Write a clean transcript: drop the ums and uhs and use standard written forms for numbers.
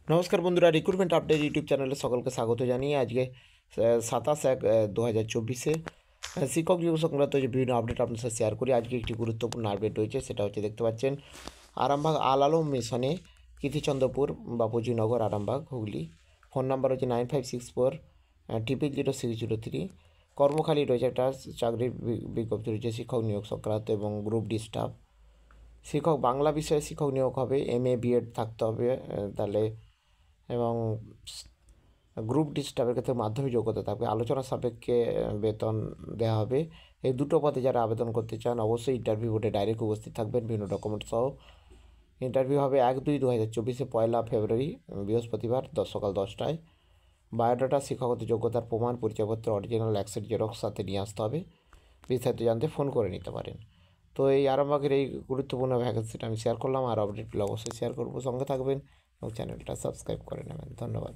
নমস্কার বন্ধুরা, recruitment update YouTube চ্যানেলে সকলকে স্বাগত জানিয়ে আজকে 27/1/2024 শিক্ষক নিয়োগ সংক্রান্ত যে বিভিন্ন আপডেট আপনার সাথে শেয়ার করি। আজকে একটি গুরুত্বপূর্ণ আপডেট রয়েছে, সেটা হচ্ছে দেখতে পাচ্ছেন আরামবাগ আল আলম মিশনে কীর্তিচন্দ্রপুর বাপুজিনগর আরামবাগ হুগলি। ফোন নাম্বার হচ্ছে 9564 000 603। কর্মখালি রয়েছে, একটা চাকরির বিজ্ঞপ্তি রয়েছে শিক্ষক নিয়োগ সংক্রান্ত এবং গ্রুপ ডি স্টাফ। শিক্ষক বাংলা বিষয়ে শিক্ষক নিয়োগ হবে, MA BEd থাকতে হবে তাহলে, এবং গ্রুপ ডি স্টাফের ক্ষেত্রে মাধ্যমিক যোগ্যতা থাকবে। আলোচনা সাপেক্ষে বেতন দেওয়া হবে। এই দুটো পদে যারা আবেদন করতে চান অবশ্যই ইন্টারভিউ বোর্ডে ডাইরেক্ট উপস্থিত থাকবেন বিভিন্ন ডকুমেন্ট সহ। ইন্টারভিউ হবে 1-2-2024 1 ফেব্রুয়ারি বৃহস্পতিবার সকাল 10টায়। বায়োডাটা, শিক্ষাগত যোগ্যতার প্রমাণ, পরিচয়পত্র অরিজিনাল অ্যাক্সেট জেরক্স সাথে নিয়ে আসতে হবে। বিস্তারিত জানতে ফোন করে নিতে পারেন। তো এই আরামবাগের এই গুরুত্বপূর্ণ ভ্যাকেন্সিটা আমি শেয়ার করলাম, আর আপডেটগুলো অবশ্যই শেয়ার করবো। সঙ্গে থাকবেন এবং চ্যানেলটা সাবস্ক্রাইব করে নেবেন। ধন্যবাদ।